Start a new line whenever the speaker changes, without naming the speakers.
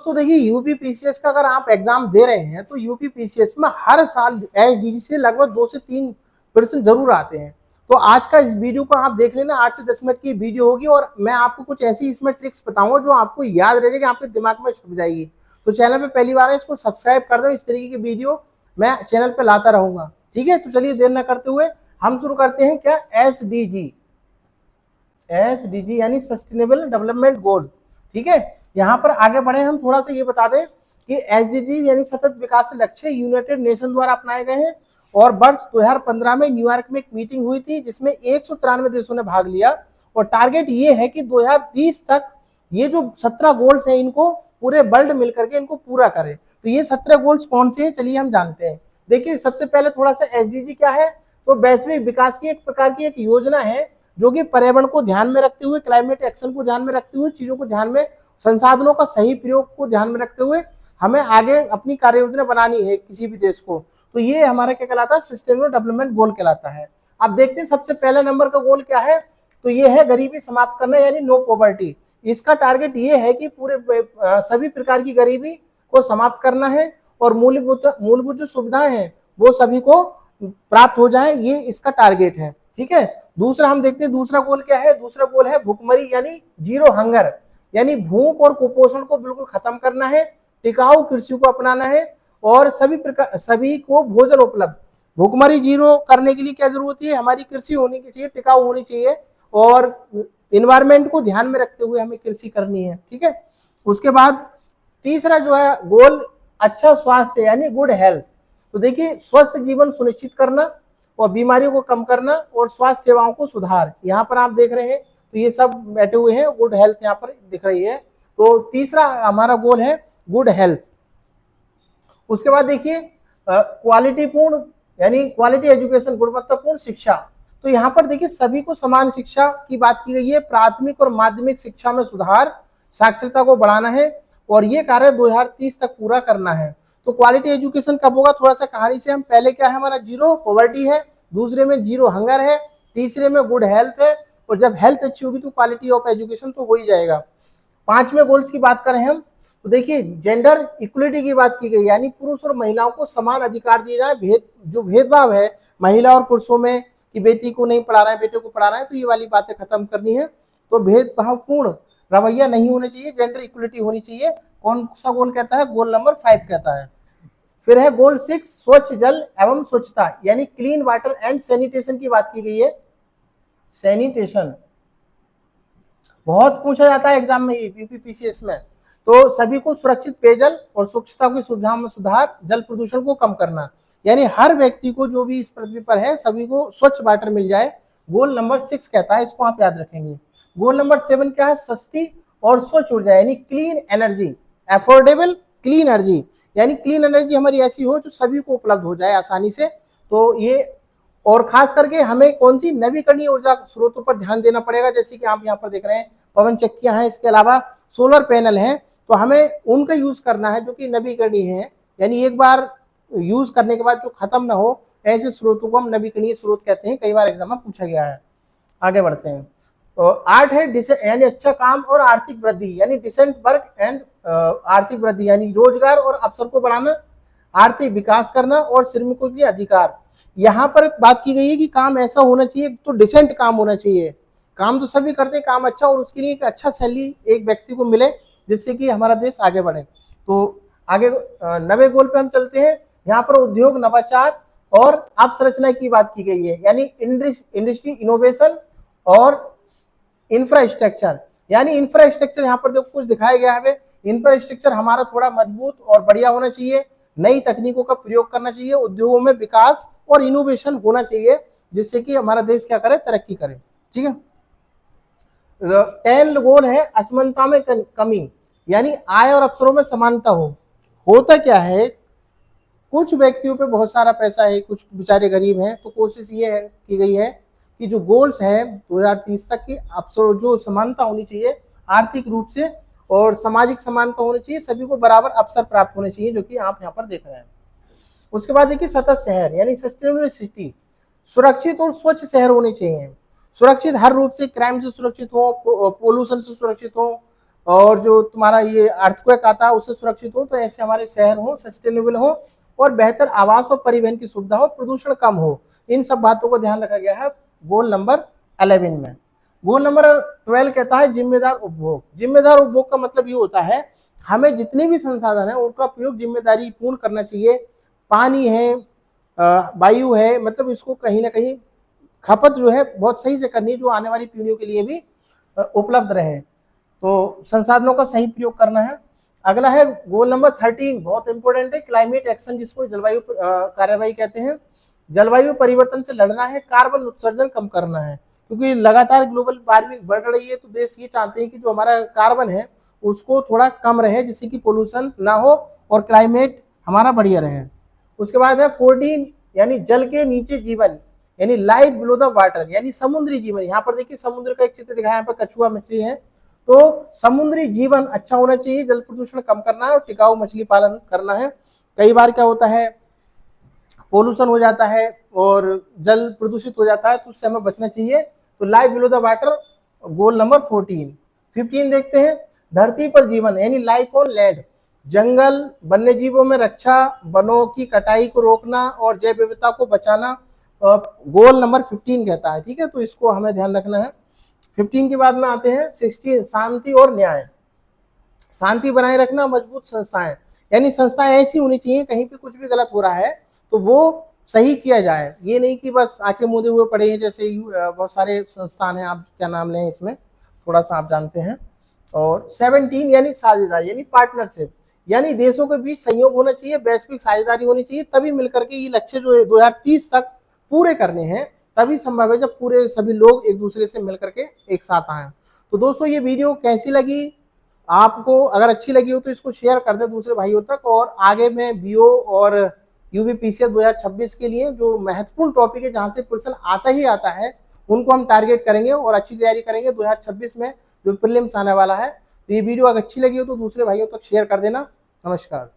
तो देखिए यूपीपीसीएस का अगर आप एग्जाम दे रहे हैं तो यूपीपीसीएस में हर साल एसडीजी से लगभग 2 से 3% जरूर आते हैं। तो आज का इस वीडियो को आप देख लेना, 8 से 10 मिनट की वीडियो होगी और मैं आपको कुछ ऐसी इसमें ट्रिक्स बताऊंगा जो आपको याद रह जाएगी, आपके दिमाग में छप जाएगी। तो चैनल पे पहली बार है इसको सब्सक्राइब कर दो, इस तरीके की वीडियो मैं चैनल पे लाता रहूंगा। ठीक है, तो चलिए देर न करते हुए हम शुरू करते हैं। क्या एसडीजी, एसडीजी यानी सस्टेनेबल डेवलपमेंट गोल। ठीक है, यहाँ पर आगे बढ़े हम थोड़ा सा ये बता दें कि एसडीजी यानी सतत विकास लक्ष्य यूनाइटेड नेशन द्वारा अपनाए गए हैं और वर्ष 2015 में न्यूयॉर्क में एक मीटिंग हुई थी जिसमें 193 देशों ने भाग लिया और टारगेट ये है कि 2030 तक ये जो 17 गोल्स हैं इनको पूरे वर्ल्ड मिलकर के इनको पूरा करे। तो ये 17 गोल्स कौन से हैं चलिए हम जानते हैं। देखिए सबसे पहले थोड़ा सा एसडीजी क्या है, तो वैश्विक विकास की एक प्रकार की एक योजना है जो कि पर्यावरण को ध्यान में रखते हुए, क्लाइमेट एक्शन को ध्यान में रखते हुए, चीजों को ध्यान में, संसाधनों का सही प्रयोग को ध्यान में रखते हुए हमें आगे अपनी कार्य योजना बनानी है किसी भी देश को। तो ये हमारा क्या कहलाता है, सस्टेनेबल डेवलपमेंट गोल कहलाता है। अब देखते हैं सबसे पहला नंबर का गोल क्या है, तो ये है गरीबी समाप्त करना यानी नो पॉवर्टी। इसका टारगेट ये है कि पूरे सभी प्रकार की गरीबी को समाप्त करना है और मूलभूत जो सुविधाएं हैं वो सभी को प्राप्त हो जाए, ये इसका टारगेट है। ठीक है, दूसरा हम देखते हैं दूसरा गोल क्या है। दूसरा गोल है भूखमरी यानी जीरो हंगर, यानी भूख और कुपोषण को बिल्कुल खत्म करना है, टिकाऊ कृषि को अपनाना है और सभी को भोजन उपलब्ध। भूखमरी जीरो करने के लिए क्या जरूरत है, हमारी कृषि होनी चाहिए, टिकाऊ होनी चाहिए और इन्वायरमेंट को ध्यान में रखते हुए हमें कृषि करनी है। ठीक है, उसके बाद तीसरा जो है गोल अच्छा स्वास्थ्य यानी गुड हेल्थ। तो देखिए स्वस्थ जीवन सुनिश्चित करना और बीमारियों को कम करना और स्वास्थ्य सेवाओं को सुधार। यहाँ पर आप देख रहे हैं तो ये सब बैठे हुए हैं, गुड हेल्थ यहाँ पर दिख रही है। तो तीसरा हमारा गोल है गुड हेल्थ। उसके बाद देखिए क्वालिटी पूर्ण यानी क्वालिटी एजुकेशन, गुणवत्तापूर्ण शिक्षा। तो यहाँ पर देखिए सभी को समान शिक्षा की बात की गई है। प्राथमिक और माध्यमिक शिक्षा में सुधार, साक्षरता को बढ़ाना है और ये कार्य 2030 तक पूरा करना है। तो क्वालिटी एजुकेशन कब होगा, थोड़ा सा कहानी से हम पहले क्या है, हमारा जीरो पॉवर्टी है, दूसरे में जीरो हंगर है, तीसरे में गुड हेल्थ है और जब हेल्थ अच्छी होगी तो क्वालिटी ऑफ एजुकेशन तो हो ही जाएगा। पांचवें गोल्स की बात करें हम तो देखिए जेंडर इक्वलिटी की बात की गई, यानी पुरुष और महिलाओं को समान अधिकार दिए जाए। जो भेदभाव है महिला और पुरुषों में कि बेटी को नहीं पढ़ा रहा है बेटे को पढ़ा रहा है, तो ये वाली बातें खत्म करनी है। तो भेदभावपूर्ण रवैया नहीं होना चाहिए, जेंडर इक्वलिटी होनी चाहिए। कौन सा गोल कहता है, गोल नंबर 5 कहता है। फिर है गोल 6 स्वच्छ जल एवं स्वच्छता यानी क्लीन वाटर एंड सैनिटेशन की बात की गई है। सैनिटेशन बहुत पूछा जाता है एग्जाम में यूपीपीसीएस में। तो सभी को सुरक्षित पेयजल और स्वच्छता की सुविधाओं में सुधार, जल प्रदूषण को कम करना, यानी हर व्यक्ति को जो भी इस पृथ्वी पर है सभी को स्वच्छ वाटर मिल जाए, गोल नंबर 6 कहता है, इसको आप याद रखेंगे। गोल नंबर 7 क्या है, सस्ती और स्वच्छ ऊर्जा यानी clean energy, affordable clean energy, यानी क्लीन एनर्जी हमारी ऐसी हो जो सभी को उपलब्ध हो जाए आसानी से। तो ये और खास करके हमें कौन सी नवीकरणीय ऊर्जा स्रोतों पर ध्यान देना पड़ेगा, जैसे कि आप यहाँ पर देख रहे हैं पवन चक्कियां हैं, इसके अलावा सोलर पैनल हैं, तो हमें उनका यूज करना है जो कि नवीकरणीय है, यानी एक बार यूज करने के बाद जो खत्म ना हो, ऐसे स्रोतों को हम नवीकरणीय स्रोत कहते हैं, कई बार एग्जाम में पूछा गया है। आगे बढ़ते हैं। तो 8 है यानी अच्छा काम और आर्थिक वृद्धि यानी डिसेंट वर्क एंड आर्थिक वृद्धि यानी रोजगार और अवसर को बढ़ाना, आर्थिक विकास करना और श्रमिकों के लिए अधिकार। यहाँ पर बात की गई है कि काम ऐसा होना चाहिए, तो डिसेंट काम होना चाहिए। काम तो सभी करते हैं, काम अच्छा और उसके लिए एक अच्छा सैलरी एक व्यक्ति को मिले जिससे कि हमारा देश आगे बढ़े। तो आगे 9वें गोल पे हम चलते हैं। यहाँ पर उद्योग, नवाचार और अवसंरचना की बात की गई है, यानी इंडस्ट्री, इनोवेशन और इंफ्रास्ट्रक्चर, यानी इंफ्रास्ट्रक्चर यहाँ पर जो कुछ दिखाया गया है, इंफ्रास्ट्रक्चर हमारा थोड़ा मजबूत और बढ़िया होना चाहिए, नई तकनीकों का प्रयोग करना चाहिए, उद्योगों में विकास और इनोवेशन होना चाहिए जिससे कि हमारा देश क्या करे, तरक्की करे। ठीक है, 10 गोल है असमानता में कमी, यानी आय और अवसरों में समानता हो। होता क्या है, कुछ व्यक्तियों पे बहुत सारा पैसा है, कुछ बेचारे गरीब हैं, तो कोशिश ये है की गई है कि जो गोल्स हैं 2030 तक की अवसर जो समानता होनी चाहिए आर्थिक रूप से और सामाजिक समानता होनी चाहिए, सभी को बराबर अवसर प्राप्त होने चाहिए, जो कि आप यहाँ पर देख रहे हैं। उसके बाद देखिए सतत शहर यानी सस्टेनेबल सिटी, सुरक्षित और स्वच्छ शहर होने चाहिए। सुरक्षित हर रूप से, क्राइम से सुरक्षित हो, पोल्यूशन से सुरक्षित हो, और जो तुम्हारा ये अर्थक्वेक आता है उससे सुरक्षित हो। तो ऐसे हमारे शहर हो, सस्टेनेबल हो और बेहतर आवास और परिवहन की सुविधा हो, प्रदूषण कम हो। इन सब बातों को ध्यान रखा गया है गोल नंबर 11 में। गोल नंबर 12 कहता है जिम्मेदार उपभोग। जिम्मेदार उपभोग का मतलब ये होता है हमें जितने भी संसाधन है उनका प्रयोग जिम्मेदारी पूर्ण करना चाहिए। पानी है, वायु है, मतलब इसको कहीं ना कहीं खपत जो है बहुत सही से करनी है, जो आने वाली पीढ़ियों के लिए भी उपलब्ध रहे। तो संसाधनों का सही प्रयोग करना है। अगला है गोल नंबर 13, बहुत इंपॉर्टेंट है, क्लाइमेट एक्शन, जिसको जलवायु कार्यवाही कहते हैं। जलवायु परिवर्तन से लड़ना है, कार्बन उत्सर्जन कम करना है, क्योंकि लगातार ग्लोबल वार्मिंग बढ़ रही है। तो देश ये चाहते हैं कि जो हमारा कार्बन है उसको थोड़ा कम रहे, जिससे कि पोल्यूशन ना हो और क्लाइमेट हमारा बढ़िया रहे। उसके बाद है 14, यानी जल के नीचे जीवन, यानी लाइफ बिलो द वाटर, यानी समुद्री जीवन। यहाँ पर देखिए समुद्र का एक चित्र दिखाया, यहाँ पर कछुआ मछली है। तो समुद्री जीवन अच्छा होना चाहिए, जल प्रदूषण कम करना है और टिकाऊ मछली पालन करना है। कई बार क्या होता है पोल्यूशन हो जाता है और जल प्रदूषित हो जाता है, तो उससे हमें बचना चाहिए। तो life below the water goal number 14। 15 देखते हैं, धरती पर जीवन, यानी लाइफ ऑन लैंड, जंगल, वन्य जीवों में रक्षा, वनों की कटाई को रोकना और जैव विविधता को बचाना गोल नंबर 15 कहता है। ठीक है, तो इसको हमें ध्यान रखना है। 15 के बाद में आते हैं 16, शांति और न्याय। शांति बनाए रखना, मजबूत संस्थाएं, यानी संस्थाएं ऐसी होनी चाहिए कहीं पे कुछ भी गलत हो रहा है तो वो सही किया जाए। ये नहीं कि बस आंखें मूंदे हुए पड़े हैं, जैसे बहुत सारे संस्थान हैं, आप क्या नाम लें इसमें थोड़ा सा आप जानते हैं। और 17 यानी साझेदारी, यानी पार्टनरशिप, यानी देशों के बीच सहयोग होना चाहिए, वैश्विक साझेदारी होनी चाहिए, तभी मिलकर के ये लक्ष्य जो है 2030 तक पूरे करने हैं। तभी संभव है जब पूरे सभी लोग एक दूसरे से मिलकर के एक साथ आए। तो दोस्तों ये वीडियो कैसी लगी आपको? अगर अच्छी लगी हो तो इसको शेयर कर दे दूसरे भाइयों तक। और आगे में बीओ और यूबीपीसीएस 2026 के लिए जो महत्वपूर्ण टॉपिक है, जहां से क्वेश्चन आता ही आता है, उनको हम टारगेट करेंगे और अच्छी तैयारी करेंगे 2026 में जो प्रीलिम्स आने वाला है। तो ये वीडियो अगर अच्छी लगी हो तो दूसरे भाइयों तक शेयर कर देना। नमस्कार।